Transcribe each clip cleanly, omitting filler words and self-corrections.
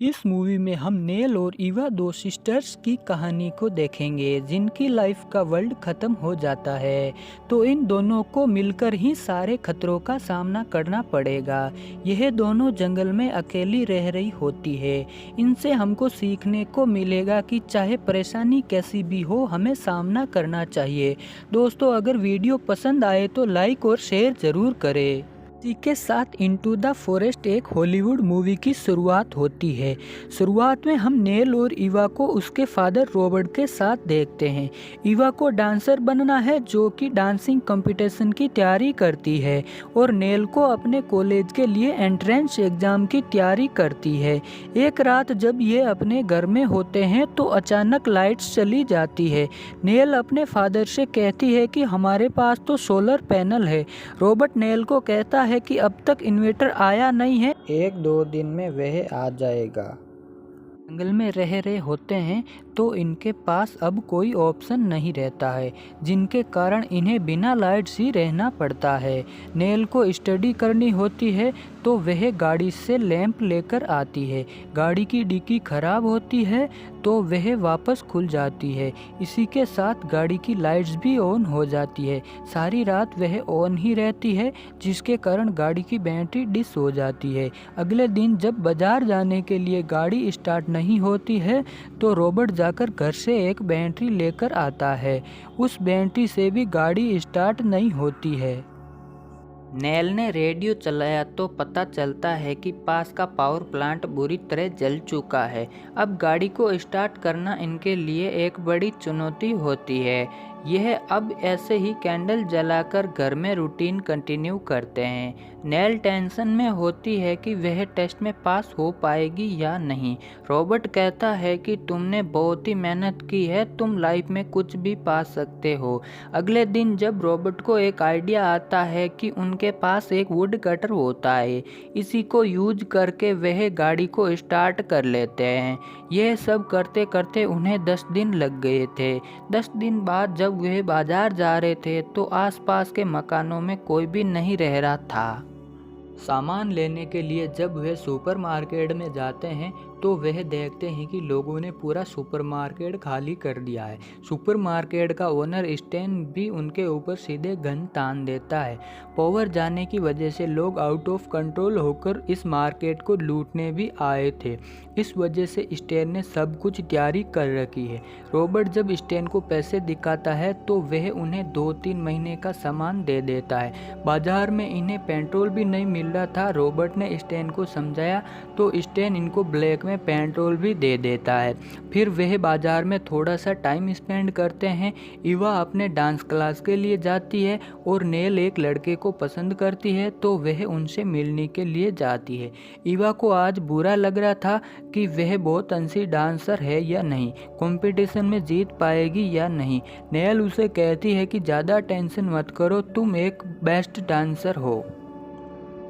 इस मूवी में हम नेल और ईवा दो सिस्टर्स की कहानी को देखेंगे जिनकी लाइफ का वर्ल्ड खत्म हो जाता है। तो इन दोनों को मिलकर ही सारे खतरों का सामना करना पड़ेगा। यह दोनों जंगल में अकेली रह रही होती है। इनसे हमको सीखने को मिलेगा कि चाहे परेशानी कैसी भी हो हमें सामना करना चाहिए। दोस्तों, अगर वीडियो पसंद आए तो लाइक और शेयर ज़रूर करें। इसी के साथ इनटू द फॉरेस्ट एक हॉलीवुड मूवी की शुरुआत होती है। शुरुआत में हम नेल और ईवा को उसके फादर रॉबर्ट के साथ देखते हैं। ईवा को डांसर बनना है जो कि डांसिंग कंपटीशन की तैयारी करती है और नेल को अपने कॉलेज के लिए एंट्रेंस एग्जाम की तैयारी करती है। एक रात जब ये अपने घर में होते हैं तो अचानक लाइट्स चली जाती है। नेल अपने फादर से कहती है कि हमारे पास तो सोलर पैनल है। रॉबर्ट नेल को कहता है कि अब तक इन्वर्टर आया नहीं है, 1-2 दिन में वह आ जाएगा। जंगल में रह रहे होते हैं तो इनके पास अब कोई ऑप्शन नहीं रहता है, जिनके कारण इन्हें बिना लाइट्स ही रहना पड़ता है। नेल को स्टडी करनी होती है तो वह गाड़ी से लैंप लेकर आती है। गाड़ी की डिक्की खराब होती है तो वह वापस खुल जाती है। इसी के साथ गाड़ी की लाइट्स भी ऑन हो जाती है। सारी रात वह ऑन ही रहती है जिसके कारण गाड़ी की बैटरी डिस हो जाती है। अगले दिन जब बाजार जाने के लिए गाड़ी स्टार्ट नहीं होती है तो रॉबर्ट जाकर घर से एक बैटरी लेकर आता है। उस बैटरी से भी गाड़ी स्टार्ट नहीं होती है। नेल ने रेडियो चलाया तो पता चलता है कि पास का पावर प्लांट बुरी तरह जल चुका है। अब गाड़ी को स्टार्ट करना इनके लिए एक बड़ी चुनौती होती है। यह अब ऐसे ही कैंडल जलाकर घर में रूटीन कंटिन्यू करते हैं। नेल टेंशन में होती है कि वह टेस्ट में पास हो पाएगी या नहीं। रॉबर्ट कहता है कि तुमने बहुत ही मेहनत की है, तुम लाइफ में कुछ भी पा सकते हो। अगले दिन जब रॉबर्ट को एक आइडिया आता है कि उनके पास एक वुड कटर होता है, इसी को यूज करके वह गाड़ी को स्टार्ट कर लेते हैं। यह सब करते करते उन्हें 10 दिन लग गए थे। 10 दिन बाद जब वह बाजार जा रहे थे तो आसपास के मकानों में कोई भी नहीं रह रहा था। सामान लेने के लिए जब वह सुपरमार्केट में जाते हैं तो वह देखते हैं कि लोगों ने पूरा सुपरमार्केट खाली कर दिया है। सुपरमार्केट का ओनर स्टैन भी उनके ऊपर सीधे गन तान देता है। पावर जाने की वजह से लोग आउट ऑफ कंट्रोल होकर इस मार्केट को लूटने भी आए थे। इस वजह से स्टैन ने सब कुछ तैयारी कर रखी है। रॉबर्ट जब स्टैन को पैसे दिखाता है तो वह उन्हें 2-3 महीने का सामान दे देता है। बाजार में इन्हें पेट्रोल भी नहीं मिल रहा था। रॉबर्ट ने स्टैन को समझाया तो स्टैन इनको ब्लैक में पेट्रोल भी दे देता है। फिर वह बाजार में थोड़ा सा टाइम स्पेंड करते हैं। ईवा अपने डांस क्लास के लिए जाती है और नेल एक लड़के को पसंद करती है तो वह उनसे मिलने के लिए जाती है। ईवा को आज बुरा लग रहा था कि वह बहुत अच्छी डांसर है या नहीं, कंपटीशन में जीत पाएगी या नहीं। नेल उसे कहती है कि ज़्यादा टेंशन मत करो, तुम एक बेस्ट डांसर हो।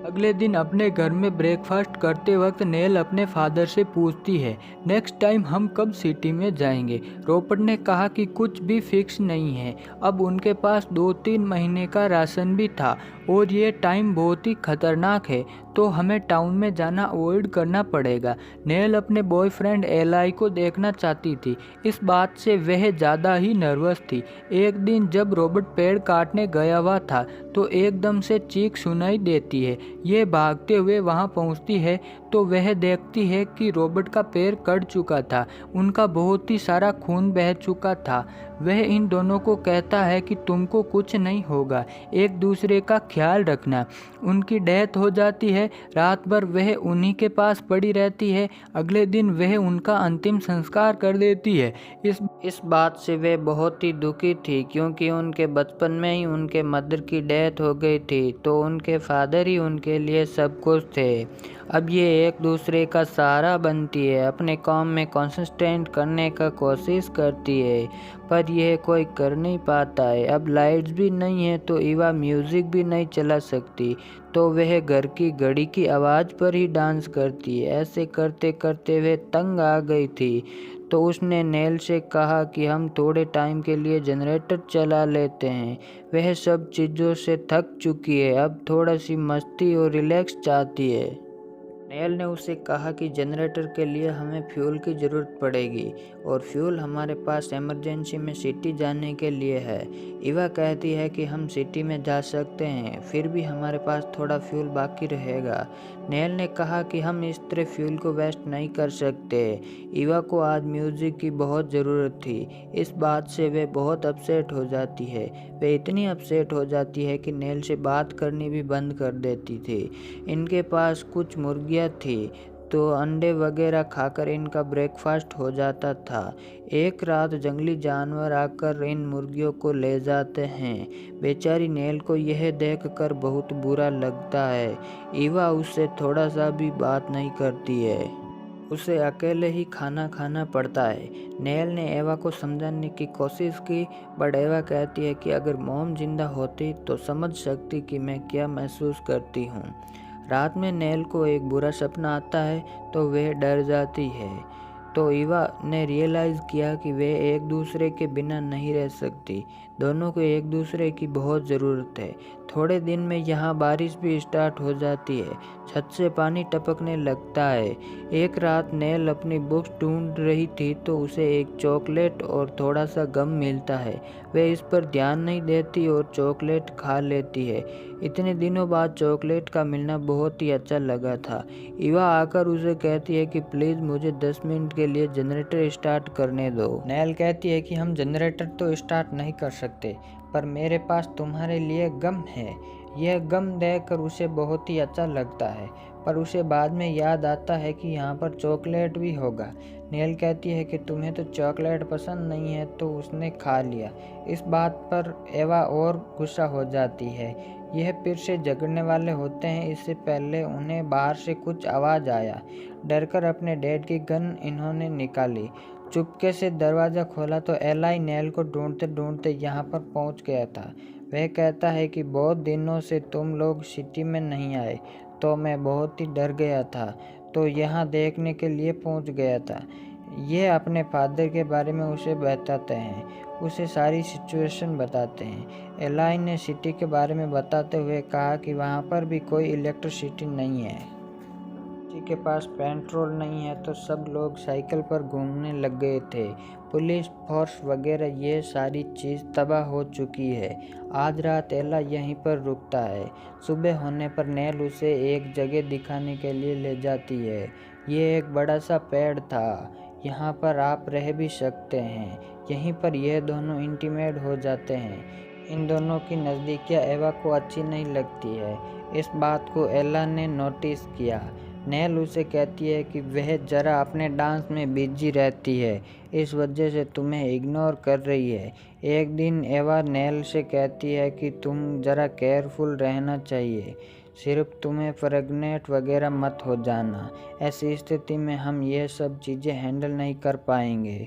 अगले दिन अपने घर में ब्रेकफास्ट करते वक्त नेल अपने फादर से पूछती है, नेक्स्ट टाइम हम कब सिटी में जाएंगे। रॉबर्ट ने कहा कि कुछ भी फिक्स नहीं है। अब उनके पास 2-3 महीने का राशन भी था और ये टाइम बहुत ही खतरनाक है, तो हमें टाउन में जाना अवॉइड करना पड़ेगा। नेल अपने बॉयफ्रेंड एलाई को देखना चाहती थी। इस बात से वह ज़्यादा ही नर्वस थी। एक दिन जब रॉबर्ट पेड़ काटने गया हुआ था तो एकदम से चीख सुनाई देती है। ये भागते हुए वहां पहुंचती है तो वह देखती है कि रॉबर्ट का पैर कट चुका था, उनका बहुत ही सारा खून बह चुका था। वह इन दोनों को कहता है कि तुमको कुछ नहीं होगा, एक दूसरे का ख्याल रखना। उनकी डेथ हो जाती है। रात भर वह उन्हीं के पास पड़ी रहती है। अगले दिन वह उनका अंतिम संस्कार कर देती है। इस बात से वे बहुत ही दुखी थी क्योंकि उनके बचपन में ही उनके मदर की डेथ हो गई थी, तो उनके फादर ही उनके लिए सब कुछ थे। अब ये एक दूसरे का सहारा बनती है, अपने काम में कंसिस्टेंट करने का कोशिश करती है, पर यह कोई कर नहीं पाता है। अब लाइट्स भी नहीं है तो ईवा म्यूज़िक भी नहीं चला सकती, तो वह घर की घड़ी की आवाज़ पर ही डांस करती है। ऐसे करते करते वह तंग आ गई थी, तो उसने नेल से कहा कि हम थोड़े टाइम के लिए जनरेटर चला लेते हैं। वह सब चीज़ों से थक चुकी है, अब थोड़ा सी मस्ती और रिलैक्स चाहती है। नेल ने उसे कहा कि जनरेटर के लिए हमें फ्यूल की ज़रूरत पड़ेगी और फ्यूल हमारे पास इमरजेंसी में सिटी जाने के लिए है। ईवा कहती है कि हम सिटी में जा सकते हैं, फिर भी हमारे पास थोड़ा फ्यूल बाकी रहेगा। नेल ने कहा कि हम इस तरह फ्यूल को वेस्ट नहीं कर सकते। ईवा को आज म्यूज़िक की बहुत ज़रूरत थी। इस बात से वे बहुत अपसेट हो जाती है। वे इतनी अपसेट हो जाती है कि नेल से बात करनी भी बंद कर देती थी। इनके पास कुछ मुर्गियाँ थी तो अंडे वगैरह खाकर इनका ब्रेकफास्ट हो जाता था। एक रात जंगली जानवर आकर इन मुर्गियों को ले जाते हैं। बेचारी नेल को यह देखकर बहुत बुरा लगता है। ईवा उससे थोड़ा सा भी बात नहीं करती है। उसे अकेले ही खाना खाना पड़ता है। नेल ने एवा को समझाने की कोशिश की, बट एवा कहती है कि अगर मॉम जिंदा होती तो समझ सकती कि मैं क्या महसूस करती हूँ। रात में नेल को एक बुरा सपना आता है तो वह डर जाती है। तो ईवा ने रियलाइज़ किया कि वे एक दूसरे के बिना नहीं रह सकती। दोनों को एक दूसरे की बहुत ज़रूरत है। थोड़े दिन में यहाँ बारिश भी स्टार्ट हो जाती है। छत से पानी टपकने लगता है। एक रात नेल अपनी बुक्स ढूंढ रही थी तो उसे एक चॉकलेट और थोड़ा सा गम मिलता है। वह इस पर ध्यान नहीं देती और चॉकलेट खा लेती है। इतने दिनों बाद चॉकलेट का मिलना बहुत ही अच्छा लगा था। ईवा आकर उसे कहती है कि प्लीज़ मुझे 10 मिनट के लिए जनरेटर स्टार्ट करने दो। नेल कहती है कि हम जनरेटर तो स्टार्ट नहीं कर सकते, पर मेरे पास तुम्हारे लिए गम है। यह गम देखकर उसे बहुत ही अच्छा लगता है, पर उसे बाद में याद आता है कि यहाँ पर चॉकलेट भी होगा। नेल कहती है कि तुम्हें तो चॉकलेट पसंद नहीं है, तो उसने खा लिया। इस बात पर एवा और गुस्सा हो जाती है। यह फिर से झगड़ने वाले होते हैं। इससे पहले उन्हें बाहर से कुछ आवाज़ आया। डरकर अपने डैड की गन इन्होंने निकाली। चुपके से दरवाज़ा खोला तो एलाई नेल को ढूंढते ढूंढते यहाँ पर पहुँच गया था। वह कहता है कि बहुत दिनों से तुम लोग सिटी में नहीं आए, तो मैं बहुत ही डर गया था, तो यहाँ देखने के लिए पहुँच गया था। ये अपने फादर के बारे में उसे बताते हैं, उसे सारी सिचुएशन बताते हैं। एलाई ने सिटी के बारे में बताते हुए कहा कि वहाँ पर भी कोई इलेक्ट्रिसिटी नहीं है, किसी के पास पेट्रोल नहीं है, तो सब लोग साइकिल पर घूमने लग गए थे। पुलिस फोर्स वगैरह ये सारी चीज़ तबाह हो चुकी है। आज रात एला यहीं पर रुकता है। सुबह होने पर नेल उसे एक जगह दिखाने के लिए ले जाती है। ये एक बड़ा सा पेड़ था, यहाँ पर आप रह भी सकते हैं। यहीं पर यह दोनों इंटीमेट हो जाते हैं। इन दोनों की नज़दीकियाँ एवा को अच्छी नहीं लगती है। इस बात को एला ने नोटिस किया। नेल उसे कहती है कि वह ज़रा अपने डांस में बिजी रहती है, इस वजह से तुम्हें इग्नोर कर रही है। एक दिन एवा नेल से कहती है कि तुम ज़रा केयरफुल रहना चाहिए, सिर्फ तुम्हें प्रेग्नेंट वगैरह मत हो जाना। ऐसी स्थिति में हम ये सब चीज़ें हैंडल नहीं कर पाएंगे।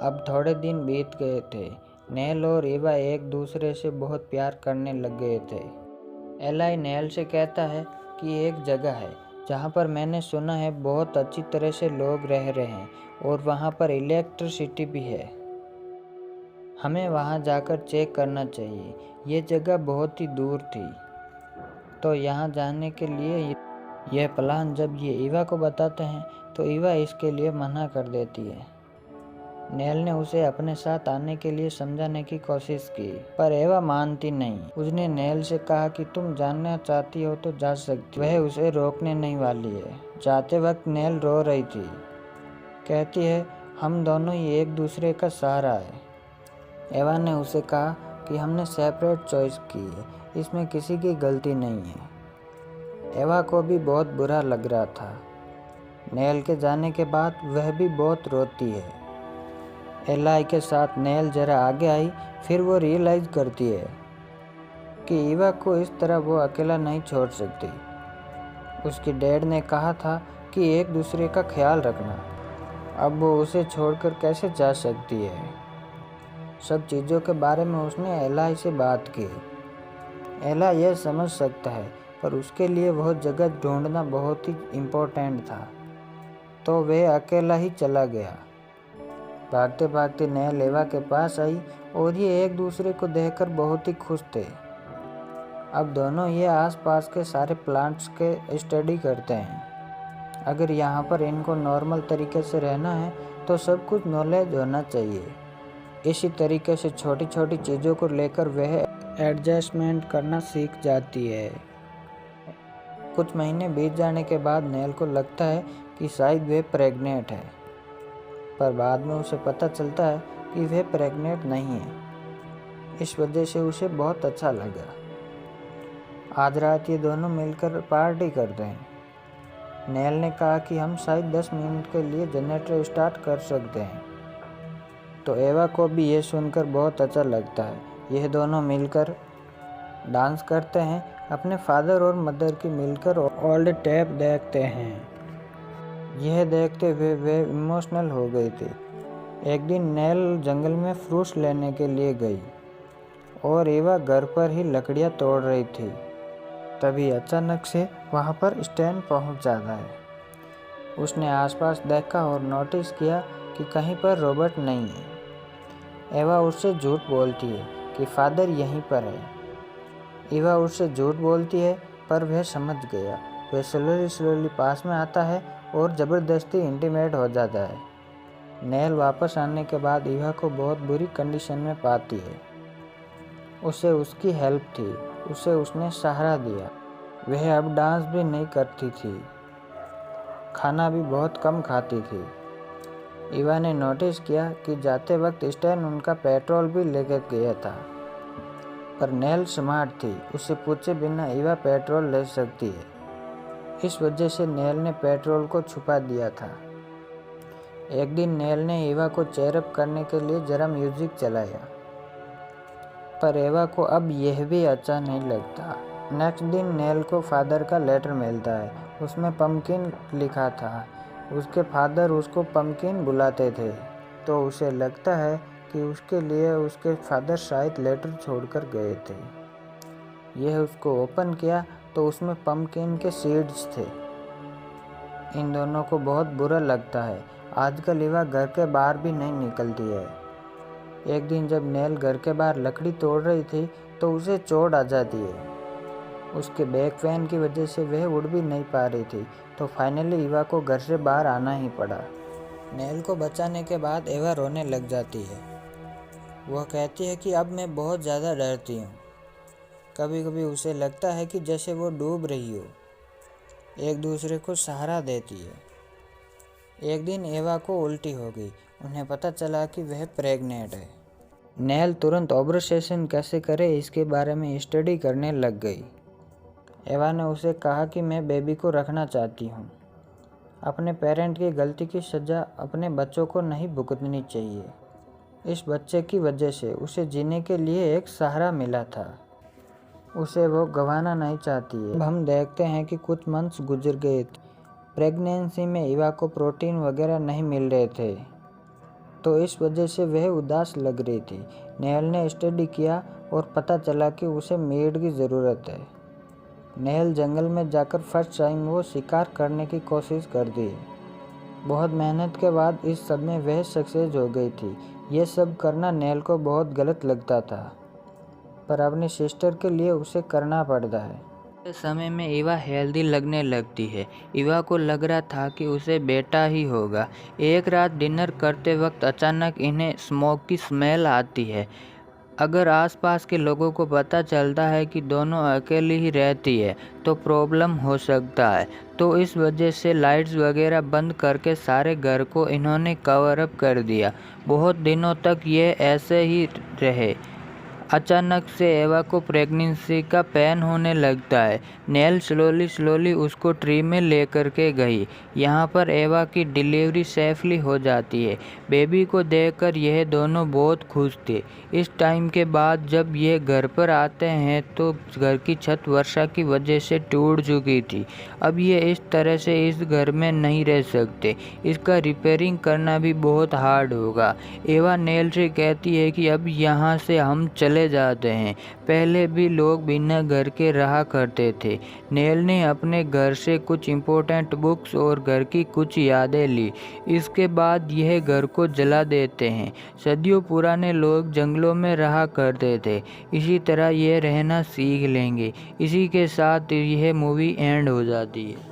अब थोड़े दिन बीत गए थे। नेल और एवा एक दूसरे से बहुत प्यार करने लग गए थे। एलाई नेल से कहता है कि एक जगह है जहाँ पर मैंने सुना है बहुत अच्छी तरह से लोग रह रहे हैं और वहाँ पर इलेक्ट्रिसिटी भी है। हमें वहाँ जाकर चेक करना चाहिए। ये जगह बहुत ही दूर थी, तो यहाँ जाने के लिए यह प्लान जब ये ईवा को बताते हैं तो ईवा इसके लिए मना कर देती है। नेल ने उसे अपने साथ आने के लिए समझाने की कोशिश की, पर एवा मानती नहीं। उसने नेल से कहा कि तुम जानना चाहती हो तो जा सकती। वह उसे रोकने नहीं वाली है। जाते वक्त नेल रो रही थी, कहती है हम दोनों ही एक दूसरे का सहारा है। एवा ने उसे कहा कि हमने सेपरेट चॉइस की है, इसमें किसी की गलती नहीं है। एवा को भी बहुत बुरा लग रहा था। नेल के जाने के बाद वह भी बहुत रोती है। एलाई के साथ नेल जरा आगे आई, फिर वो रियलाइज़ करती है कि ईवा को इस तरह वो अकेला नहीं छोड़ सकती। उसके डैड ने कहा था कि एक दूसरे का ख्याल रखना। अब वो उसे छोड़कर कैसे जा सकती है। सब चीज़ों के बारे में उसने एलाई से बात की। एला यह समझ सकता है, पर उसके लिए वह जगह ढूंढना बहुत ही इम्पोर्टेंट था, तो वह अकेला ही चला गया। भागते भागते नेल एवा के पास आई और ये एक दूसरे को देखकर बहुत ही खुश थे। अब दोनों ये आसपास के सारे प्लांट्स के स्टडी करते हैं। अगर यहाँ पर इनको नॉर्मल तरीके से रहना है तो सब कुछ नॉलेज होना चाहिए। इसी तरीके से छोटी छोटी चीज़ों को लेकर वह एडजस्टमेंट करना सीख जाती है। कुछ महीने बीत जाने के बाद नेल को लगता है कि शायद वह प्रेग्नेंट है, पर बाद में उसे पता चलता है कि वह प्रेग्नेंट नहीं है। इस वजह से उसे बहुत अच्छा लगा। आज रात ये दोनों मिलकर पार्टी करते हैं। नेल ने कहा कि हम शायद 10 मिनट के लिए जनरेटर स्टार्ट कर सकते हैं, तो एवा को भी ये सुनकर बहुत अच्छा लगता है। यह दोनों मिलकर डांस करते हैं। अपने फादर और मदर की मिलकर ओल्ड टेप देखते हैं। यह देखते हुए वे इमोशनल हो गई थी। एक दिन नेल जंगल में फ्रूट्स लेने के लिए गई और एवा घर पर ही लकड़ियाँ तोड़ रही थी। तभी अचानक से वहाँ पर स्टैन पहुँच जाता है। उसने आसपास देखा और नोटिस किया कि कहीं पर रॉबर्ट नहीं है। एवा उससे झूठ बोलती है कि फादर यहीं पर है। एवा उससे झूठ बोलती है, पर वह समझ गया। वह स्लोली पास में आता है और ज़बरदस्ती इंटीमेट हो जाता है। नेल वापस आने के बाद एवा को बहुत बुरी कंडीशन में पाती है। उसे उसकी हेल्प थी, उसे उसने सहारा दिया। वह अब डांस भी नहीं करती थी, खाना भी बहुत कम खाती थी। एवा ने नोटिस किया कि जाते वक्त स्टैन उनका पेट्रोल भी लेकर गया था, पर नेल स्मार्ट थी। उसे पूछे बिना एवा पेट्रोल ले सकती है। इस वजह से नेल ने पेट्रोल को छुपा दिया था। एक दिन नेल ने एवा को चेयरअप करने के लिए ज़रा म्यूजिक चलाया, पर एवा को अब यह भी अच्छा नहीं लगता। नेक्स्ट दिन नेल को फादर का लेटर मिलता है। उसमें पम्पकिन लिखा था। उसके फादर उसको पम्पकिन बुलाते थे, तो उसे लगता है कि उसके लिए उसके फादर शायद लेटर छोड़कर गए थे। यह उसको ओपन किया तो उसमें पम्पकिन के सीड्स थे। इन दोनों को बहुत बुरा लगता है। आजकल एवा घर के बाहर भी नहीं निकलती है। एक दिन जब नेल घर के बाहर लकड़ी तोड़ रही थी तो उसे चोट आ जाती है। उसके बैक पेन की वजह से वह उड़ भी नहीं पा रही थी, तो फाइनली एवा को घर से बाहर आना ही पड़ा। नेल को बचाने के बाद एवा रोने लग जाती है। वह कहती है कि अब मैं बहुत ज़्यादा डरती हूँ। कभी कभी उसे लगता है कि जैसे वो डूब रही हो। एक दूसरे को सहारा देती है। एक दिन एवा को उल्टी हो गई। उन्हें पता चला कि वह प्रेग्नेंट है। नेल तुरंत ऑपरेशन कैसे करे इसके बारे में स्टडी करने लग गई। एवा ने उसे कहा कि मैं बेबी को रखना चाहती हूँ। अपने पेरेंट की गलती की सज़ा अपने बच्चों को नहीं भुगतनी चाहिए। इस बच्चे की वजह से उसे जीने के लिए एक सहारा मिला था। उसे वो गंवाना नहीं चाहती है। अब हम देखते हैं कि कुछ मंथ्स गुजर गए थे। प्रेगनेंसी में एवा को प्रोटीन वगैरह नहीं मिल रहे थे, तो इस वजह से वह उदास लग रही थी। नेल ने स्टडी किया और पता चला कि उसे मीट की ज़रूरत है। नेल जंगल में जाकर फर्स्ट टाइम वो शिकार करने की कोशिश करती है। बहुत मेहनत के बाद इस सब में वह सक्सेस हो गई थी। ये सब करना नेल को बहुत गलत लगता था, पर अपनी सिस्टर के लिए उसे करना पड़ता है। इस समय में एवा हेल्दी लगने लगती है। एवा को लग रहा था कि उसे बेटा ही होगा। एक रात डिनर करते वक्त अचानक इन्हें स्मोक की स्मेल आती है। अगर आसपास के लोगों को पता चलता है कि दोनों अकेली ही रहती है तो प्रॉब्लम हो सकता है, तो इस वजह से लाइट्स वगैरह बंद करके सारे घर को इन्होंने कवर अप कर दिया। बहुत दिनों तक ये ऐसे ही रहे। अचानक से एवा को प्रेगनेंसी का पेन होने लगता है। नेल स्लोली उसको ट्री में लेकर के गई। यहाँ पर एवा की डिलीवरी सेफली हो जाती है। बेबी को देखकर यह दोनों बहुत खुश थे। इस टाइम के बाद जब ये घर पर आते हैं तो घर की छत वर्षा की वजह से टूट चुकी थी। अब ये इस तरह से इस घर में नहीं रह सकते। इसका रिपेयरिंग करना भी बहुत हार्ड होगा। एवा नेल से कहती है कि अब यहाँ से हम चले चले जाते हैं। पहले भी लोग बिना घर के रहा करते थे। नेल ने अपने घर से कुछ इम्पोर्टेंट बुक्स और घर की कुछ यादें ली। इसके बाद यह घर को जला देते हैं। सदियों पुराने लोग जंगलों में रहा करते थे, इसी तरह ये रहना सीख लेंगे। इसी के साथ यह मूवी एंड हो जाती है।